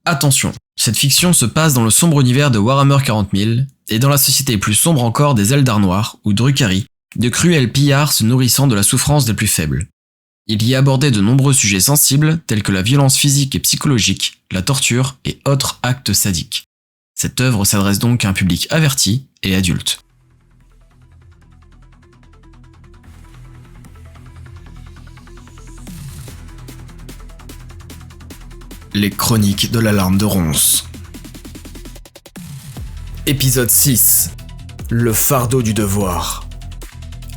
Attention, cette fiction se passe dans le sombre univers de Warhammer 40 000, et dans la société plus sombre encore des Eldar Noirs, ou Drukhari, de cruels pillards se nourrissant de la souffrance des plus faibles. Il y est abordé de nombreux sujets sensibles tels que la violence physique et psychologique, la torture et autres actes sadiques. Cette œuvre s'adresse donc à un public averti et adulte. Les chroniques de l'alarme de Ronce. Épisode 6. Le fardeau du devoir.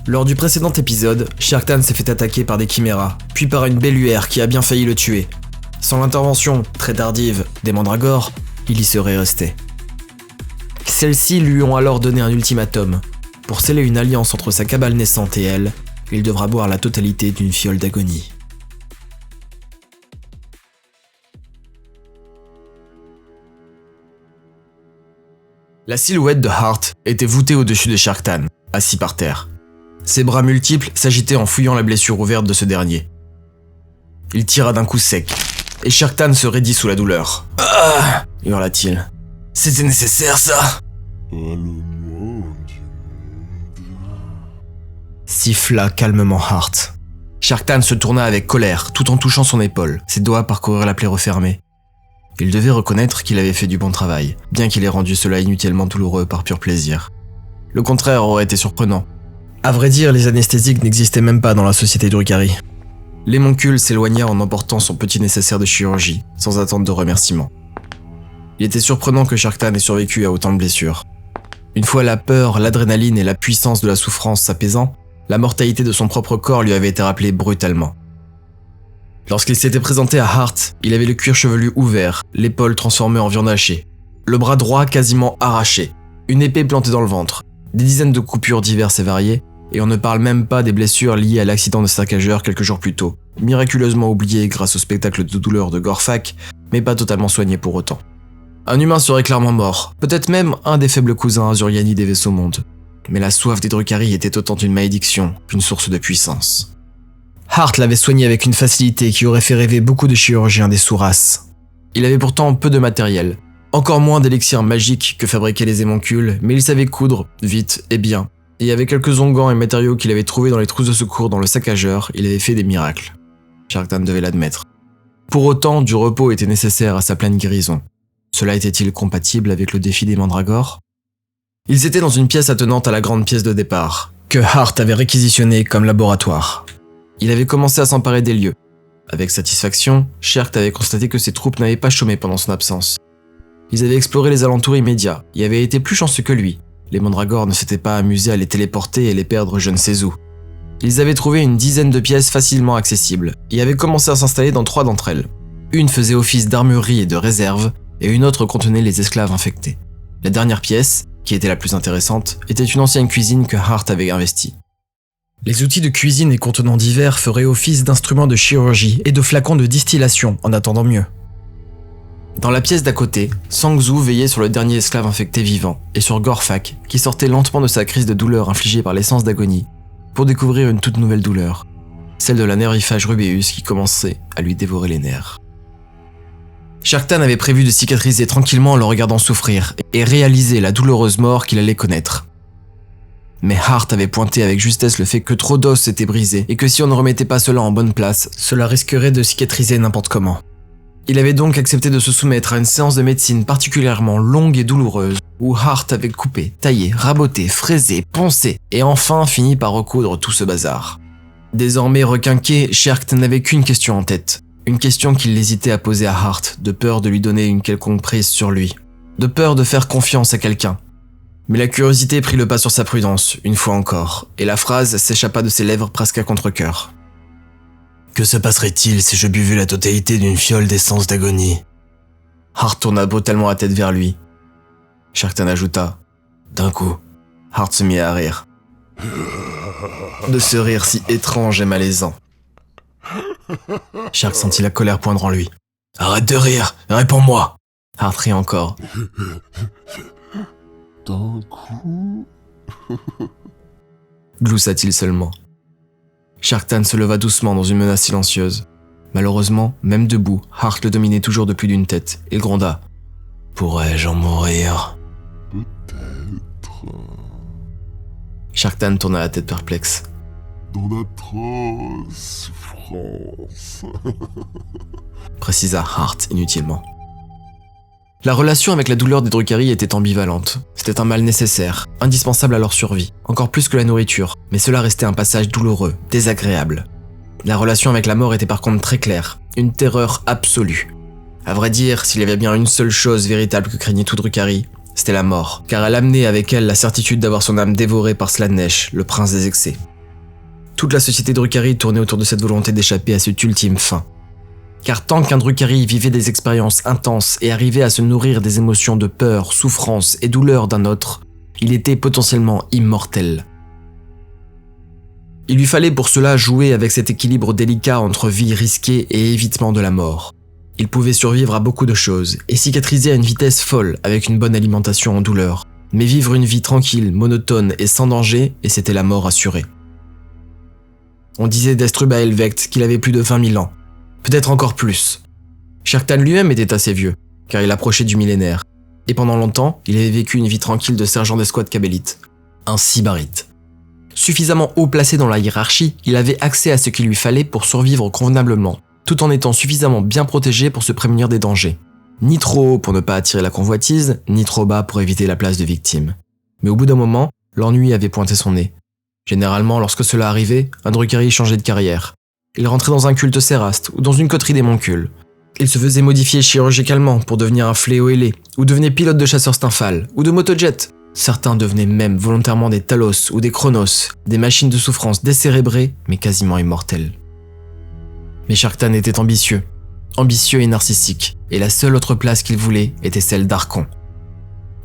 Lors du précédent épisode, Sharktan s'est fait attaquer par des chiméras, puis par une belluaire qui a bien failli le tuer. Sans l'intervention, très tardive, des mandragores, il y serait resté. Celles-ci lui ont alors donné un ultimatum. Pour sceller une alliance entre sa cabale naissante et elle, il devra boire la totalité d'une fiole d'agonie. La silhouette de Hart était voûtée au-dessus de Sharktan, assis par terre. Ses bras multiples s'agitaient en fouillant la blessure ouverte de ce dernier. Il tira d'un coup sec, et Sharktan se raidit sous la douleur. « Ah !» hurla-t-il. « C'était nécessaire, ça !» siffla calmement Hart. Sharktan se tourna avec colère, tout en touchant son épaule, ses doigts parcoururent la plaie refermée. Il devait reconnaître qu'il avait fait du bon travail, bien qu'il ait rendu cela inutilement douloureux par pur plaisir. Le contraire aurait été surprenant. À vrai dire, les anesthésiques n'existaient même pas dans la société Drukhari. L'émoncule s'éloigna en emportant son petit nécessaire de chirurgie, sans attendre de remerciements. Il était surprenant que Sharktan ait survécu à autant de blessures. Une fois la peur, l'adrénaline et la puissance de la souffrance s'apaisant, la mortalité de son propre corps lui avait été rappelée brutalement. Lorsqu'il s'était présenté à Hart, il avait le cuir chevelu ouvert, l'épaule transformée en viande hachée, le bras droit quasiment arraché, une épée plantée dans le ventre, des dizaines de coupures diverses et variées, et on ne parle même pas des blessures liées à l'accident de saccageur quelques jours plus tôt, miraculeusement oublié grâce au spectacle de douleur de Gorfak, mais pas totalement soigné pour autant. Un humain serait clairement mort, peut-être même un des faibles cousins Azuriani des vaisseaux mondes. Mais la soif des Drukhari était autant une malédiction qu'une source de puissance. Hart l'avait soigné avec une facilité qui aurait fait rêver beaucoup de chirurgiens des sous-races. Il avait pourtant peu de matériel, encore moins d'élixirs magiques que fabriquaient les émoncules, mais il savait coudre, vite et bien. Et avec quelques onguents et matériaux qu'il avait trouvés dans les trousses de secours dans le saccageur, il avait fait des miracles. Sharktan devait l'admettre. Pour autant, du repos était nécessaire à sa pleine guérison. Cela était-il compatible avec le défi des mandragores ? Ils étaient dans une pièce attenante à la grande pièce de départ, que Hart avait réquisitionnée comme laboratoire. Il avait commencé à s'emparer des lieux. Avec satisfaction, Sherkt avait constaté que ses troupes n'avaient pas chômé pendant son absence. Ils avaient exploré les alentours immédiats et avaient été plus chanceux que lui. Les mandragores ne s'étaient pas amusés à les téléporter et les perdre je ne sais où. Ils avaient trouvé une dizaine de pièces facilement accessibles et avaient commencé à s'installer dans 3 d'entre elles. Une faisait office d'armurerie et de réserve, et une autre contenait les esclaves infectés. La dernière pièce, qui était la plus intéressante, était une ancienne cuisine que Hart avait investie. Les outils de cuisine et contenants divers feraient office d'instruments de chirurgie et de flacons de distillation en attendant mieux. Dans la pièce d'à côté, Sang Zhu veillait sur le dernier esclave infecté vivant et sur Gorfak qui sortait lentement de sa crise de douleur infligée par l'essence d'agonie pour découvrir une toute nouvelle douleur, celle de la nervifage rubéus qui commençait à lui dévorer les nerfs. Sharktan avait prévu de cicatriser tranquillement en le regardant souffrir et réaliser la douloureuse mort qu'il allait connaître. Mais Hart avait pointé avec justesse le fait que trop d'os étaient brisés et que si on ne remettait pas cela en bonne place, cela risquerait de cicatriser n'importe comment. Il avait donc accepté de se soumettre à une séance de médecine particulièrement longue et douloureuse, où Hart avait coupé, taillé, raboté, fraisé, poncé, et enfin fini par recoudre tout ce bazar. Désormais requinqué, Sherkt n'avait qu'une question en tête. Une question qu'il hésitait à poser à Hart, de peur de lui donner une quelconque prise sur lui. De peur de faire confiance à quelqu'un. Mais la curiosité prit le pas sur sa prudence, une fois encore, et la phrase s'échappa de ses lèvres presque à contre-cœur. Que se passerait-il si je buvais la totalité d'une fiole d'essence d'agonie ? Hart tourna brutalement la tête vers lui. Sharktan ajouta, d'un coup. Hart se mit à rire. De ce rire si étrange et malaisant. Shark sentit la colère poindre en lui. Arrête de rire, réponds-moi. Hart rit encore. D'un coup... Gloussa-t-il seulement. Sharktan se leva doucement dans une menace silencieuse. Malheureusement, même debout, Hart le dominait toujours de plus d'une tête. Il gronda. « Pourrais-je en mourir ?» Peut-être. Sharktan tourna la tête perplexe. Dans d'atroces souffrances. Précisa Hart inutilement. La relation avec la douleur des Drukhari était ambivalente. C'était un mal nécessaire, indispensable à leur survie, encore plus que la nourriture, mais cela restait un passage douloureux, désagréable. La relation avec la mort était par contre très claire, une terreur absolue. À vrai dire, s'il y avait bien une seule chose véritable que craignait tout Drukhari, c'était la mort, car elle amenait avec elle la certitude d'avoir son âme dévorée par Slaanesh, le prince des excès. Toute la société Drukhari tournait autour de cette volonté d'échapper à cette ultime fin. Car tant qu'un Drukhari vivait des expériences intenses et arrivait à se nourrir des émotions de peur, souffrance et douleur d'un autre, il était potentiellement immortel. Il lui fallait pour cela jouer avec cet équilibre délicat entre vie risquée et évitement de la mort. Il pouvait survivre à beaucoup de choses et cicatriser à une vitesse folle avec une bonne alimentation en douleur, mais vivre une vie tranquille, monotone et sans danger, et c'était la mort assurée. On disait d'Estruba Elvect qu'il avait plus de 20 000 ans. Peut-être encore plus. Sharktan lui-même était assez vieux, car il approchait du millénaire, et pendant longtemps, il avait vécu une vie tranquille de sergent d'escouade kabélite, un sybarite. Suffisamment haut placé dans la hiérarchie, il avait accès à ce qu'il lui fallait pour survivre convenablement, tout en étant suffisamment bien protégé pour se prémunir des dangers. Ni trop haut pour ne pas attirer la convoitise, ni trop bas pour éviter la place de victime. Mais au bout d'un moment, l'ennui avait pointé son nez. Généralement, lorsque cela arrivait, un Drukhari changeait de carrière. Il rentrait dans un culte séraste ou dans une coterie des Moncules. Il se faisait modifier chirurgicalement pour devenir un fléau ailé, ou devenait pilote de chasseur stymphal, ou de motojet. Certains devenaient même volontairement des Talos ou des Chronos, des machines de souffrance décérébrées, mais quasiment immortelles. Mais Sharktan était ambitieux et narcissique, et la seule autre place qu'il voulait était celle d'Archon.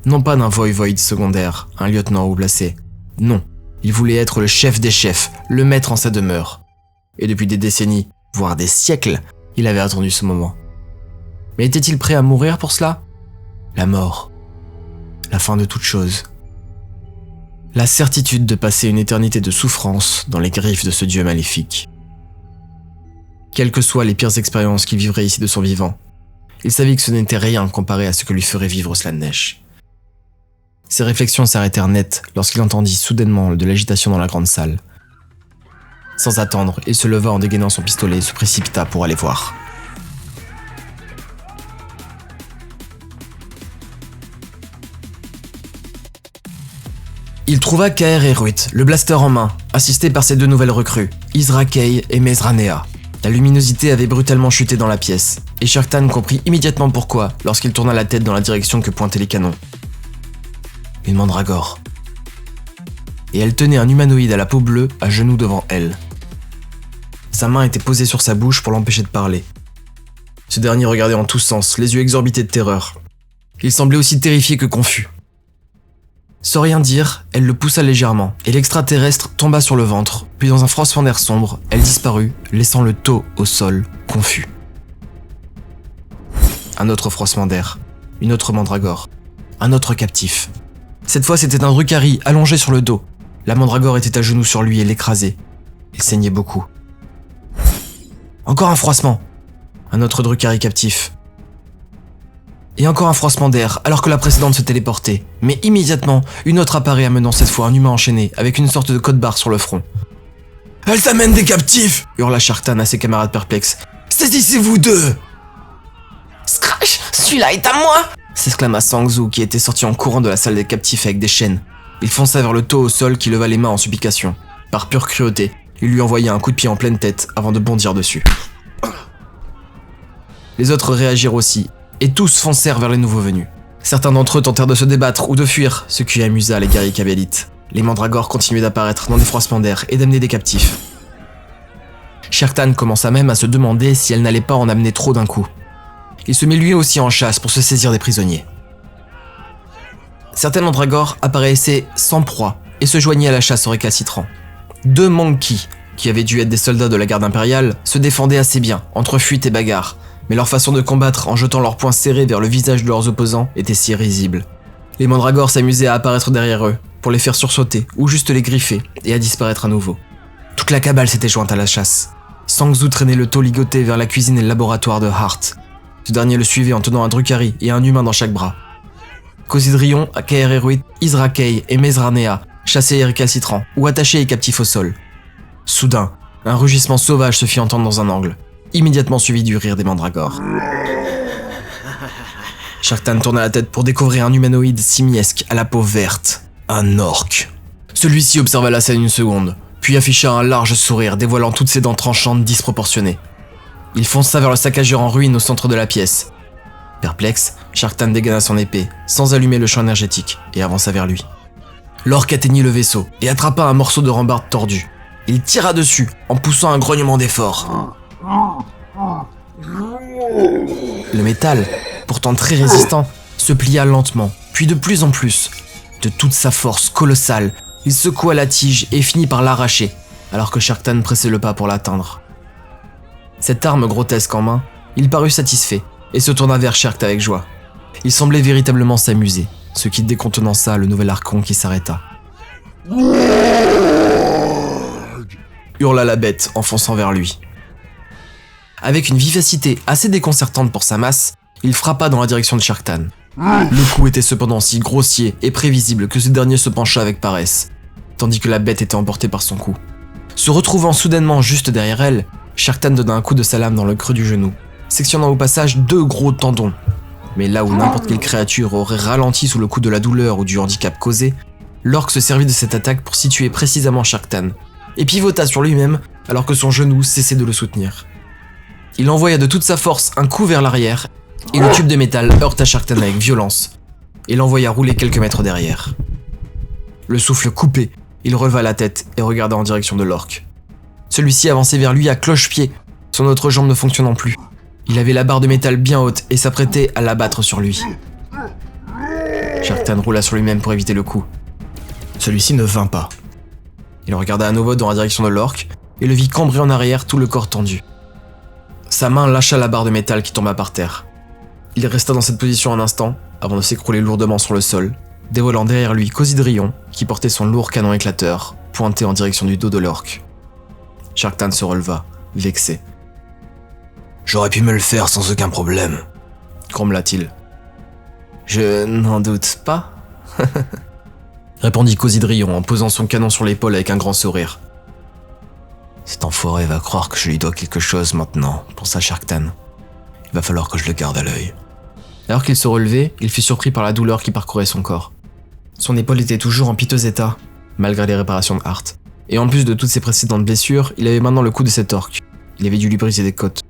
Non pas d'un void secondaire, un lieutenant haut placé. Non, il voulait être le chef des chefs, le maître en sa demeure. Et depuis des décennies, voire des siècles, il avait attendu ce moment. Mais était-il prêt à mourir pour cela ? La mort. La fin de toute chose. La certitude de passer une éternité de souffrance dans les griffes de ce dieu maléfique. Quelles que soient les pires expériences qu'il vivrait ici de son vivant, il savait que ce n'était rien comparé à ce que lui ferait vivre Slaanesh. Ses réflexions s'arrêtèrent net lorsqu'il entendit soudainement de l'agitation dans la grande salle. Sans attendre, il se leva en dégainant son pistolet et se précipita pour aller voir. Il trouva Kaer Erut, le blaster en main, assisté par ses deux nouvelles recrues, Izra Kay et Mezranea. La luminosité avait brutalement chuté dans la pièce, et Sharktan comprit immédiatement pourquoi lorsqu'il tourna la tête dans la direction que pointaient les canons. Une mandragore. Et elle tenait un humanoïde à la peau bleue à genoux devant elle. Sa main était posée sur sa bouche pour l'empêcher de parler. Ce dernier regardait en tous sens, les yeux exorbités de terreur. Il semblait aussi terrifié que confus. Sans rien dire, elle le poussa légèrement, et l'extraterrestre tomba sur le ventre, puis dans un froissement d'air sombre, elle disparut, laissant le taux au sol, confus. Un autre froissement d'air, une autre mandragore, un autre captif. Cette fois, c'était un Drukhari allongé sur le dos. La mandragore était à genoux sur lui et l'écrasait. Il saignait beaucoup. Encore un froissement. Un autre Drukhari captif. Et encore un froissement d'air, alors que la précédente se téléportait. Mais immédiatement, une autre apparaît amenant cette fois un humain enchaîné, avec une sorte de code-barre sur le front. « Elle t'amène des captifs !» hurla Sharktan à ses camarades perplexes. « Saisissez-vous d'eux !»« Scratch, celui-là est à moi !» s'exclama Sang Zhu qui était sorti en courant de la salle des captifs avec des chaînes. Il fonça vers le taux au sol qui leva les mains en supplication. Par pure cruauté, il lui envoya un coup de pied en pleine tête avant de bondir dessus. Les autres réagirent aussi, et tous foncèrent vers les nouveaux venus. Certains d'entre eux tentèrent de se débattre ou de fuir, ce qui amusa les guerriers kabélites. Les mandragores continuaient d'apparaître dans des froissements d'air et d'amener des captifs. Sharktan commença même à se demander si elle n'allait pas en amener trop d'un coup. Il se mit lui aussi en chasse pour se saisir des prisonniers. Certains mandragores apparaissaient sans proie et se joignaient à la chasse aux récalcitrants. 2 monkeys, qui avaient dû être des soldats de la garde impériale, se défendaient assez bien, entre fuite et bagarre, mais leur façon de combattre en jetant leurs poings serrés vers le visage de leurs opposants était si risible. Les mandragores s'amusaient à apparaître derrière eux, pour les faire sursauter, ou juste les griffer, et à disparaître à nouveau. Toute la cabale s'était jointe à la chasse. Sang-Zu traînait le taux ligoté vers la cuisine et le laboratoire de Hart. Ce dernier le suivait en tenant un Drukhari et un humain dans chaque bras. Cosidrion, Kaereruit, Izrakei et Mezranea chassaient et récalcitrants ou attachés et captifs au sol. Soudain, un rugissement sauvage se fit entendre dans un angle, immédiatement suivi du rire des mandragores. Sharktan tourna la tête pour découvrir un humanoïde simiesque à la peau verte, un orque. Celui-ci observa la scène une seconde, puis afficha un large sourire dévoilant toutes ses dents tranchantes disproportionnées. Il fonça vers le saccageur en ruine au centre de la pièce. Perplexe, Sharktan dégaina son épée, sans allumer le champ énergétique, et avança vers lui. L'orque atteignit le vaisseau et attrapa un morceau de rambarde tordu. Il tira dessus, en poussant un grognement d'effort. Le métal, pourtant très résistant, se plia lentement, puis de plus en plus. De toute sa force colossale, il secoua la tige et finit par l'arracher, alors que Sharktan pressait le pas pour l'atteindre. Cette arme grotesque en main, il parut satisfait et se tourna vers Sharkt avec joie. Il semblait véritablement s'amuser, ce qui décontenança le nouvel archon qui s'arrêta. Hurla la bête en fonçant vers lui. Avec une vivacité assez déconcertante pour sa masse, il frappa dans la direction de Sharktan. Le coup était cependant si grossier et prévisible que ce dernier se pencha avec paresse, tandis que la bête était emportée par son coup. Se retrouvant soudainement juste derrière elle, Sharktan donna un coup de sa lame dans le creux du genou, sectionnant au passage 2 gros tendons. Mais là où n'importe quelle créature aurait ralenti sous le coup de la douleur ou du handicap causé, l'orque se servit de cette attaque pour situer précisément Sharktan, et pivota sur lui-même alors que son genou cessait de le soutenir. Il envoya de toute sa force un coup vers l'arrière, et le tube de métal heurta Sharktan avec violence, et l'envoya rouler quelques mètres derrière. Le souffle coupé, il releva la tête et regarda en direction de l'orque. Celui-ci avançait vers lui à cloche-pied, son autre jambe ne fonctionnant plus. Il avait la barre de métal bien haute et s'apprêtait à l'abattre sur lui. Sharktan roula sur lui-même pour éviter le coup. Celui-ci ne vint pas. Il regarda à nouveau dans la direction de l'orque et le vit cambrer en arrière, tout le corps tendu. Sa main lâcha la barre de métal qui tomba par terre. Il resta dans cette position un instant avant de s'écrouler lourdement sur le sol, dévoilant derrière lui Cosidrion qui portait son lourd canon éclateur pointé en direction du dos de l'orque. Sharktan se releva, vexé. « J'aurais pu me le faire sans aucun problème, » grommela-t-il. « Je n'en doute pas, » répondit Cosidrion en posant son canon sur l'épaule avec un grand sourire. « Cet enfoiré va croire que je lui dois quelque chose maintenant, pensa Sharktan. Il va falloir que je le garde à l'œil. » Alors qu'il se relevait, il fut surpris par la douleur qui parcourait son corps. Son épaule était toujours en piteux état, malgré les réparations de Hart. Et en plus de toutes ses précédentes blessures, il avait maintenant le coup de cet orque. Il avait dû lui briser des côtes.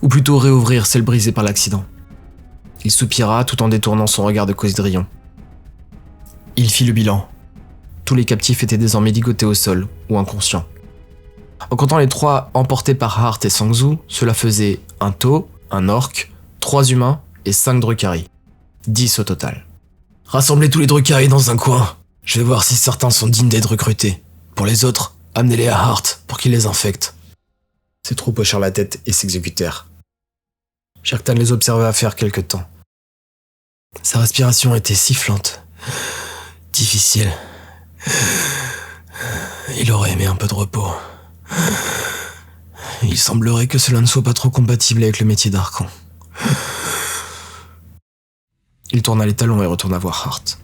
Ou plutôt réouvrir celle brisée par l'accident. Il soupira tout en détournant son regard de Cosidrion. Il fit le bilan. Tous les captifs étaient désormais ligotés au sol, ou inconscients. En comptant les 3 emportés par Hart et Sang-Zu, cela faisait un tau, un orque, 3 humains et 5 Drukhari. 10 au total. Rassemblez tous les Drukhari dans un coin. Je vais voir si certains sont dignes d'être recrutés. Pour les autres, amenez-les à Hart pour qu'il les infecte. Ses troupes hochèrent la tête et s'exécutèrent. Sharktan les observa faire quelque temps. Sa respiration était sifflante. Difficile. Il aurait aimé un peu de repos. Il semblerait que cela ne soit pas trop compatible avec le métier d'archon. Il tourna les talons et retourna voir Hart.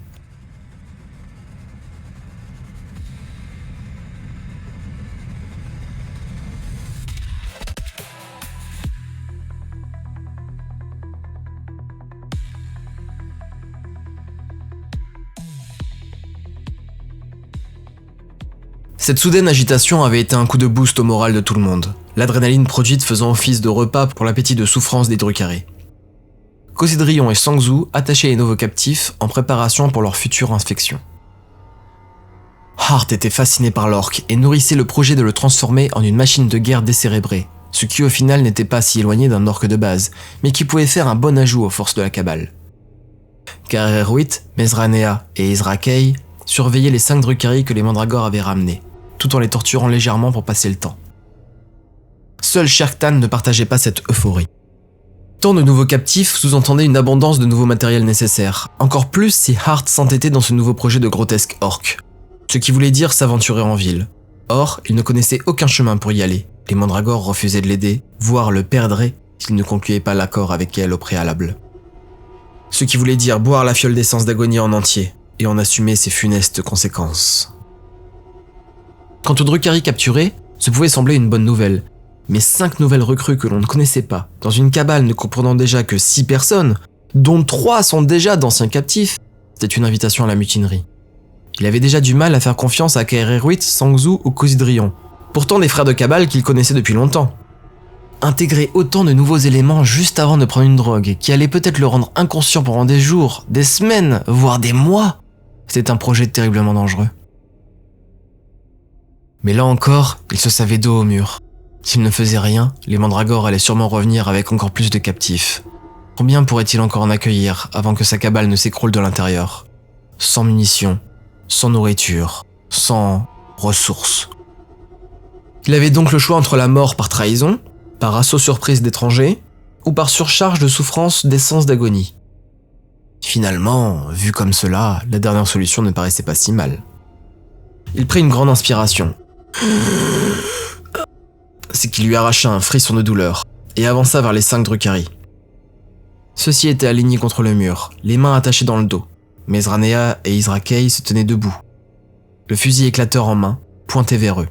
Cette soudaine agitation avait été un coup de boost au moral de tout le monde, l'adrénaline produite faisant office de repas pour l'appétit de souffrance des Drukhari. Cosidrion et Sang-Zu attachaient les nouveaux captifs en préparation pour leur future inspection. Hart était fasciné par l'orque et nourrissait le projet de le transformer en une machine de guerre décérébrée, ce qui au final n'était pas si éloigné d'un orque de base, mais qui pouvait faire un bon ajout aux forces de la cabale. Kaereruit, Mezranea et Izrakei surveillaient les 5 Drukhari que les mandragores avaient ramenés, tout en les torturant légèrement pour passer le temps. Seul Sharktan ne partageait pas cette euphorie. Tant de nouveaux captifs sous-entendait une abondance de nouveaux matériels nécessaires, encore plus si Hart s'entêtait dans ce nouveau projet de grotesque orque, ce qui voulait dire s'aventurer en ville. Or, il ne connaissait aucun chemin pour y aller, Les mandragores refusaient de l'aider, voire le perdraient s'il ne concluait pas l'accord avec elle au préalable. Ce qui voulait dire boire la fiole d'essence d'agonie en entier et en assumer ses funestes conséquences. Quant aux Drukhari capturés, ce pouvait sembler une bonne nouvelle, mais 5 nouvelles recrues que l'on ne connaissait pas, dans une cabale ne comprenant déjà que 6 personnes, dont 3 sont déjà d'anciens captifs, c'était une invitation à la mutinerie. Il avait déjà du mal à faire confiance à Kaeréruit, Sangzu ou Kozidrion, pourtant des frères de cabale qu'il connaissait depuis longtemps. Intégrer autant de nouveaux éléments juste avant de prendre une drogue qui allait peut-être le rendre inconscient pendant des jours, des semaines, voire des mois, c'était un projet terriblement dangereux. Mais là encore, il se savait dos au mur. S'il ne faisait rien, les mandragores allaient sûrement revenir avec encore plus de captifs. Combien pourrait-il encore en accueillir avant que sa cabale ne s'écroule de l'intérieur? Sans munitions, sans nourriture, sans ressources. Il avait donc le choix entre la mort par trahison, par assaut surprise d'étrangers, ou par surcharge de souffrance d'essence d'agonie. Finalement, vu comme cela, la dernière solution ne paraissait pas si mal. Il prit une grande inspiration. C'est qu'il lui arracha un frisson de douleur, et avança vers les 5 Drukhari. Ceux-ci étaient alignés contre le mur, les mains attachées dans le dos. Mesranea et Izrakei se tenaient debout, le fusil éclateur en main, pointé vers eux.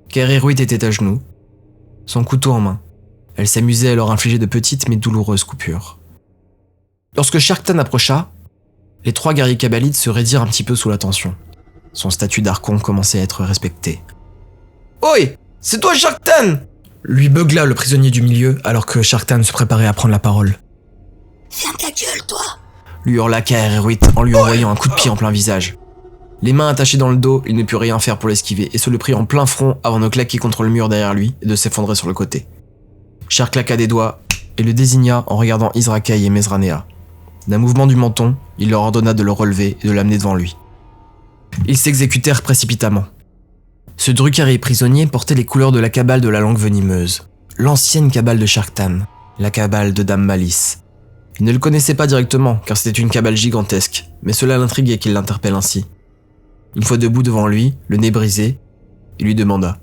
Kaeréruit était à genoux, son couteau en main. Elle s'amusait à leur infliger de petites mais douloureuses coupures. Lorsque Sharktan approcha, les 3 guerriers kabbalites se raidirent un petit peu sous la tension. Son statut d'archon commençait à être respecté. « Oi, c'est toi Sharktan !» lui beugla le prisonnier du milieu alors que Sharktan se préparait à prendre la parole. « Ferme ta gueule, toi !» lui hurla Kaeréruit en lui envoyant un coup de pied en plein visage. Les mains attachées dans le dos, il ne put rien faire pour l'esquiver et se le prit en plein front avant de claquer contre le mur derrière lui et de s'effondrer sur le côté. Cher claqua des doigts et le désigna en regardant Izrakei et Mesranea. D'un mouvement du menton, il leur ordonna de le relever et de l'amener devant lui. Ils s'exécutèrent précipitamment. Ce Drukhari prisonnier portait les couleurs de la cabale de la langue venimeuse, l'ancienne cabale de Sharktan, la cabale de Dame Malice. Il ne le connaissait pas directement car c'était une cabale gigantesque, mais cela l'intriguait qu'il l'interpelle ainsi. Une fois debout devant lui, le nez brisé, il lui demanda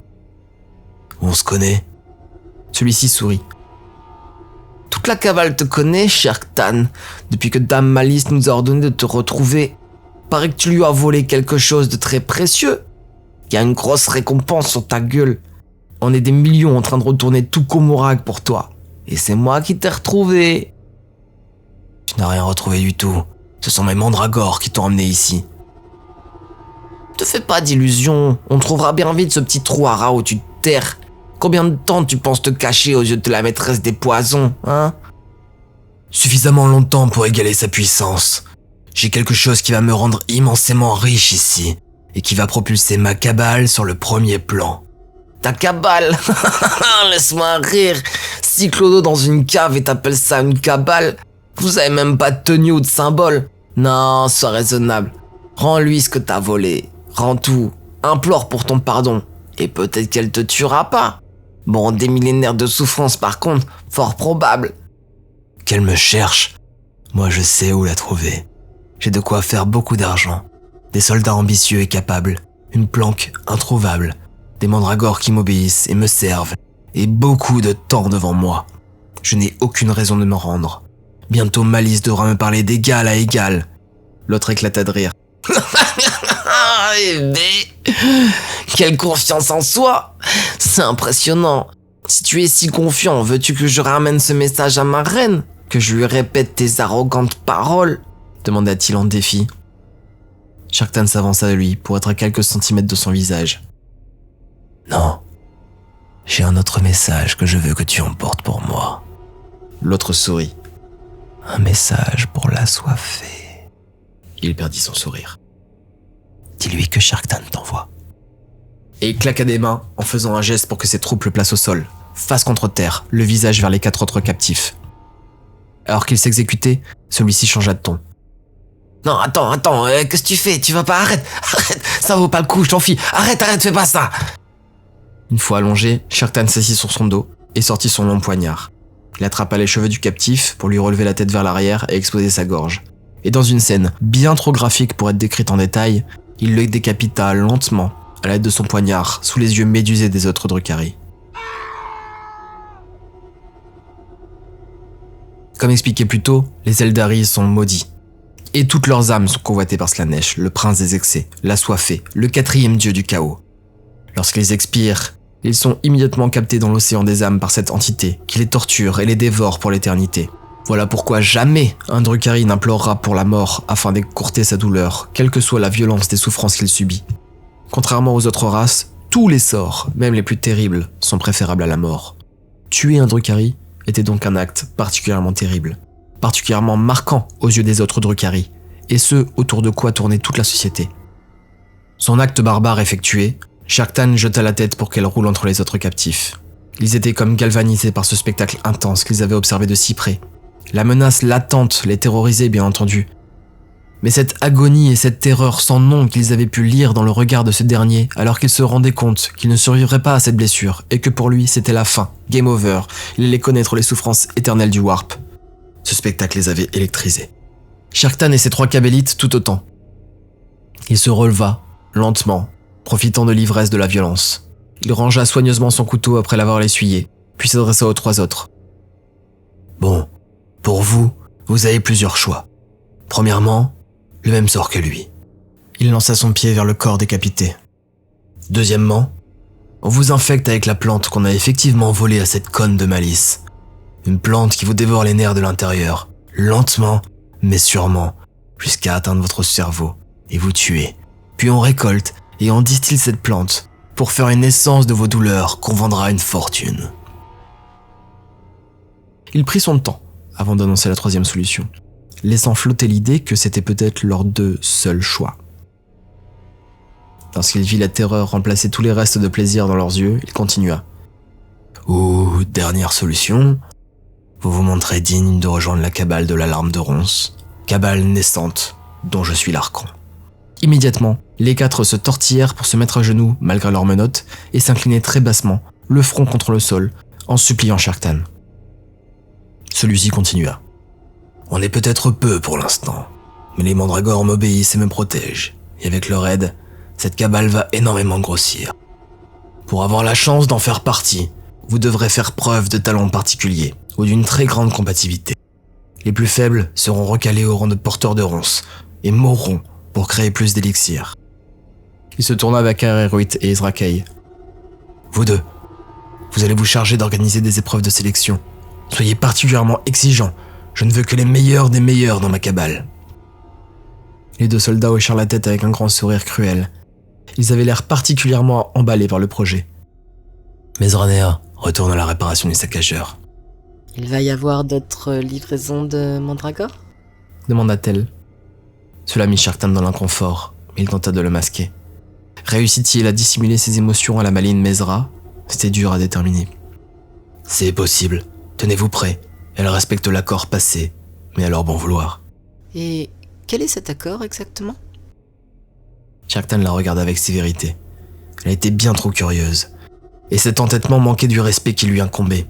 « On se connaît ?» Celui-ci sourit. « Toute la cabale te connaît, Sharktan, depuis que Dame Malice nous a ordonné de te retrouver. Paraît que tu lui as volé quelque chose de très précieux. Il y a une grosse récompense sur ta gueule. On est des millions en train de retourner tout Komorak pour toi. Et c'est moi qui t'ai retrouvé. » « Tu n'as rien retrouvé du tout. Ce sont mes mandragores qui t'ont emmené ici. » Te fais pas d'illusions, on trouvera bien vite ce petit trou à rats où tu te terres. Combien de temps tu penses te cacher aux yeux de la maîtresse des poisons, hein? Suffisamment longtemps pour égaler sa puissance. J'ai quelque chose qui va me rendre immensément riche ici, et qui va propulser ma cabale sur le premier plan. Ta cabale? Laisse-moi rire. Cyclodo dans une cave et t'appelles ça une cabale? Vous avez même pas de tenue ou de symbole. Non, sois raisonnable. Rends-lui ce que t'as volé. Rends tout, implore pour ton pardon, et peut-être qu'elle te tuera pas. Bon, des millénaires de souffrance par contre, fort probable. Qu'elle me cherche, moi je sais où la trouver. J'ai de quoi faire beaucoup d'argent, des soldats ambitieux et capables, une planque introuvable, des mandragores qui m'obéissent et me servent, et beaucoup de temps devant moi. Je n'ai aucune raison de me rendre. Bientôt Malice devra me parler d'égal à égal. L'autre éclata de rire. Mais quelle confiance en soi! C'est impressionnant. Si tu es si confiant, veux-tu que je ramène ce message à ma reine? Que je lui répète tes arrogantes paroles? Demanda-t-il en défi. Sharktan s'avança de lui pour être à quelques centimètres de son visage. Non. J'ai un autre message que je veux que tu emportes pour moi. L'autre sourit. Un message pour l'assoiffé. Il perdit son sourire. Dis-lui que Sharktan t'envoie. Et il claqua des mains en faisant un geste pour que ses troupes le placent au sol, face contre terre, le visage vers les 4 autres captifs. Alors qu'il s'exécutait, celui-ci changea de ton. Non, attends, qu'est-ce que tu fais? Tu vas pas, arrête, ça vaut pas le coup, je t'en fie, arrête, fais pas ça. Une fois allongé, Sharktan s'assit sur son dos et sortit son long poignard. Il attrapa les cheveux du captif pour lui relever la tête vers l'arrière et exposer sa gorge. Et dans une scène bien trop graphique pour être décrite en détail, il le décapita lentement à l'aide de son poignard sous les yeux médusés des autres Drukhari. Comme expliqué plus tôt, les Eldari sont maudits. Et toutes leurs âmes sont convoitées par Slaanesh, le prince des excès, l'assoiffé, le 4e dieu du chaos. Lorsqu'ils expirent, ils sont immédiatement captés dans l'océan des âmes par cette entité qui les torture et les dévore pour l'éternité. Voilà pourquoi jamais un Drukhari n'implorera pour la mort afin d'écourter sa douleur, quelle que soit la violence des souffrances qu'il subit. Contrairement aux autres races, tous les sorts, même les plus terribles, sont préférables à la mort. Tuer un Drukhari était donc un acte particulièrement terrible, particulièrement marquant aux yeux des autres Drukhari, et ce autour de quoi tournait toute la société. Son acte barbare effectué, Sharktan jeta la tête pour qu'elle roule entre les autres captifs. Ils étaient comme galvanisés par ce spectacle intense qu'ils avaient observé de si près. La menace latente les terrorisait bien entendu. Mais cette agonie et cette terreur sans nom qu'ils avaient pu lire dans le regard de ce dernier alors qu'ils se rendaient compte qu'il ne survivrait pas à cette blessure et que pour lui c'était la fin, game over, il allait connaître les souffrances éternelles du Warp. Ce spectacle les avait électrisés. Sharktan et ses 3 Kabélites tout autant. Il se releva, lentement, profitant de l'ivresse de la violence. Il rangea soigneusement son couteau après l'avoir essuyé, puis s'adressa aux 3 autres. Bon, pour vous, vous avez plusieurs choix. Premièrement, le même sort que lui. Il lança son pied vers le corps décapité. Deuxièmement, on vous infecte avec la plante qu'on a effectivement volée à cette conne de malice. Une plante qui vous dévore les nerfs de l'intérieur, lentement, mais sûrement, jusqu'à atteindre votre cerveau et vous tuer. Puis on récolte et on distille cette plante pour faire une essence de vos douleurs qu'on vendra une fortune. Il prit son temps avant d'annoncer la 3e solution, laissant flotter l'idée que c'était peut-être leurs 2 seuls choix. Lorsqu'il vit la terreur remplacer tous les restes de plaisir dans leurs yeux, il continua. Ou, dernière solution, vous vous montrez digne de rejoindre la cabale de l'alarme de Ronce, cabale naissante dont je suis l'archon. Immédiatement, les 4 se tortillèrent pour se mettre à genoux malgré leurs menottes et s'incliner très bassement, le front contre le sol, en suppliant Sharktan. Celui-ci continua. On est peut-être peu pour l'instant, mais les mandragores m'obéissent et me protègent, et avec leur aide, cette cabale va énormément grossir. Pour avoir la chance d'en faire partie, vous devrez faire preuve de talents particuliers ou d'une très grande compatibilité. Les plus faibles seront recalés au rang de porteurs de ronces et mourront pour créer plus d'élixir. Il se tourna vers Kaeruit et Izrakay. Vous deux, vous allez vous charger d'organiser des épreuves de sélection. Soyez particulièrement exigeants. Je ne veux que les meilleurs des meilleurs dans ma cabale. Les 2 soldats hochèrent la tête avec un grand sourire cruel. Ils avaient l'air particulièrement emballés par le projet. Mais Ranea retourne à la réparation du saccageur. Il va y avoir d'autres livraisons de mandragore ? Demanda-t-elle. Cela mit Sharktan dans l'inconfort, mais il tenta de le masquer. Réussit-il à dissimuler ses émotions à la maligne Mezra ? C'était dur à déterminer. C'est possible. Tenez-vous prêts. Elle respecte l'accord passé, mais à leur bon vouloir. Et quel est cet accord exactement ? Sharktan la regarda avec sévérité. Elle était bien trop curieuse. Et cet entêtement manquait du respect qui lui incombait.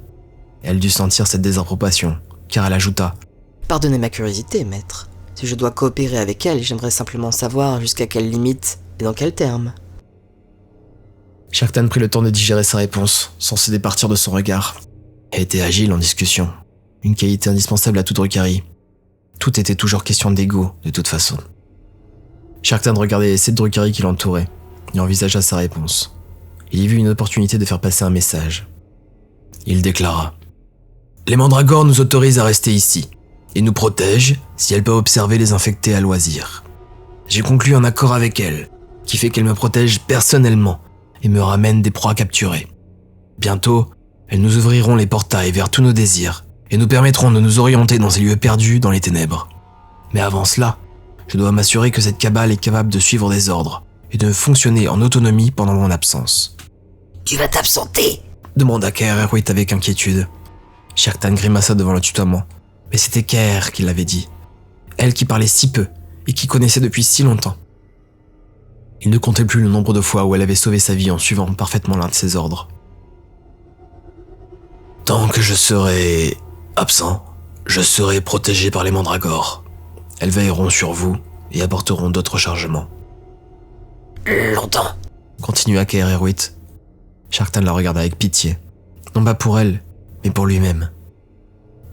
Elle dut sentir cette désapprobation, car elle ajouta « Pardonnez ma curiosité, maître. Si je dois coopérer avec elle, j'aimerais simplement savoir jusqu'à quelle limite et dans quel terme. » Sharktan prit le temps de digérer sa réponse, sans se départir de son regard. Elle était agile en discussion, une qualité indispensable à tout Drukhari. Tout était toujours question d'ego, de toute façon. Sharktan regardait les 7 Drukhari qui l'entouraient, et envisagea sa réponse. Il y vit une opportunité de faire passer un message. Il déclara « Les mandragores nous autorisent à rester ici, et nous protègent si elles peuvent observer les infectés à loisir. J'ai conclu un accord avec elles, qui fait qu'elles me protègent personnellement et me ramènent des proies capturées. Bientôt, elles nous ouvriront les portails vers tous nos désirs et nous permettront de nous orienter dans ces lieux perdus dans les ténèbres. Mais avant cela, je dois m'assurer que cette cabale est capable de suivre des ordres et de fonctionner en autonomie pendant mon absence. » « Tu vas t'absenter ?» demanda Kaeruit avec inquiétude. Sharktan grimaça devant le tutoiement, mais c'était Kaer qui l'avait dit. Elle qui parlait si peu et qui connaissait depuis si longtemps. Il ne comptait plus le nombre de fois où elle avait sauvé sa vie en suivant parfaitement l'un de ses ordres. « Tant que je serai absent, je serai protégé par les mandragores. Elles veilleront sur vous et apporteront d'autres chargements. » « Longtemps ?» continua Kaeruit. Sharktan la regarda avec pitié, non pas pour elle, mais pour lui-même.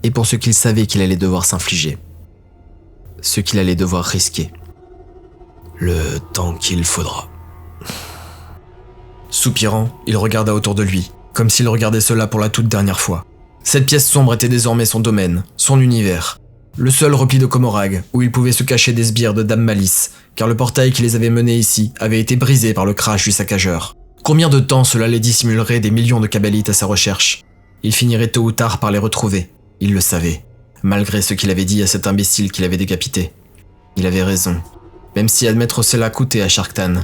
et pour ce qu'il savait qu'il allait devoir s'infliger. Ce qu'il allait devoir risquer. Le temps qu'il faudra. Soupirant, il regarda autour de lui, comme s'il regardait cela pour la toute dernière fois. Cette pièce sombre était désormais son domaine, son univers. Le seul repli de Comorag, où il pouvait se cacher des sbires de Dame Malice, car le portail qui les avait menés ici avait été brisé par le crash du saccageur. Combien de temps cela les dissimulerait des millions de Kabalites à sa recherche? Il finirait tôt ou tard par les retrouver. Il le savait, malgré ce qu'il avait dit à cet imbécile qui l'avait décapité. Il avait raison, même si admettre cela coûtait à Sharktan.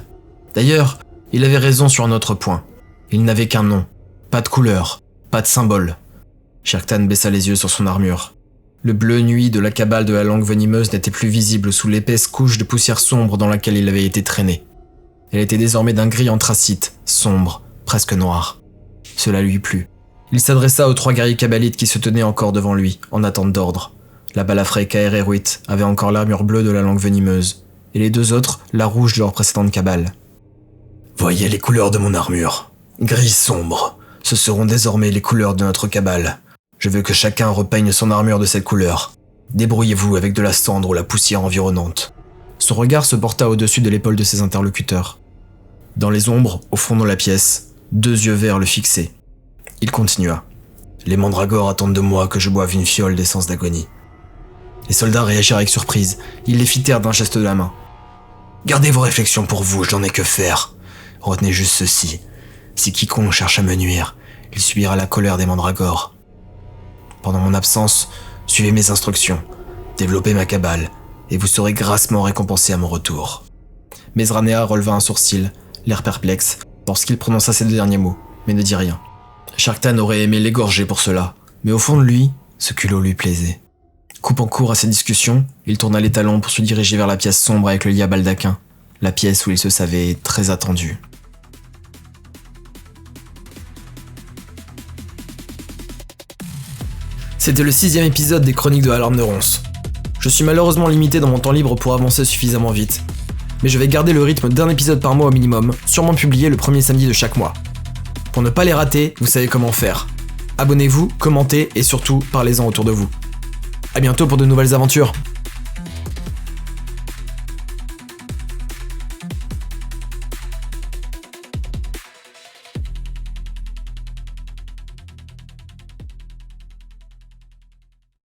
D'ailleurs, il avait raison sur un autre point. Il n'avait qu'un nom, pas de couleur, pas de symbole. Sharktan baissa les yeux sur son armure. Le bleu nuit de la cabale de la langue venimeuse n'était plus visible sous l'épaisse couche de poussière sombre dans laquelle il avait été traîné. Elle était désormais d'un gris anthracite, sombre, presque noir. Cela lui plut. Il s'adressa aux 3 guerriers kabalites qui se tenaient encore devant lui, en attente d'ordre. La balafrée Kaereruit avait encore l'armure bleue de la langue venimeuse, et les 2 autres la rouge de leur précédente cabale. Voyez les couleurs de mon armure. Gris sombre. Ce seront désormais les couleurs de notre cabale. Je veux que chacun repeigne son armure de cette couleur. Débrouillez-vous avec de la cendre ou la poussière environnante. Son regard se porta au-dessus de l'épaule de ses interlocuteurs. Dans les ombres, au fond de la pièce, 2 yeux verts le fixaient. Il continua. Les mandragores attendent de moi que je boive une fiole d'essence d'agonie. Les soldats réagirent avec surprise. Ils les fitèrent d'un geste de la main. Gardez vos réflexions pour vous, je n'en ai que faire. Retenez juste ceci. Si quiconque cherche à me nuire, il subira la colère des mandragores. Pendant mon absence, suivez mes instructions, développez ma cabale, et vous serez grassement récompensé à mon retour. Mesranea releva un sourcil, l'air perplexe, lorsqu'il prononça ces 2 derniers mots, mais ne dit rien. Sharktan aurait aimé l'égorger pour cela, mais au fond de lui, ce culot lui plaisait. Coupant court à ces discussions, il tourna les talons pour se diriger vers la pièce sombre avec le lit à baldaquin, la pièce où il se savait très attendu. C'était le 6e épisode des Chroniques de l'Alarme de Ronce. Je suis malheureusement limité dans mon temps libre pour avancer suffisamment vite, mais je vais garder le rythme d'un épisode par mois au minimum, sûrement publié le premier samedi de chaque mois. Pour ne pas les rater, vous savez comment faire. Abonnez-vous, commentez et surtout parlez-en autour de vous. À bientôt pour de nouvelles aventures.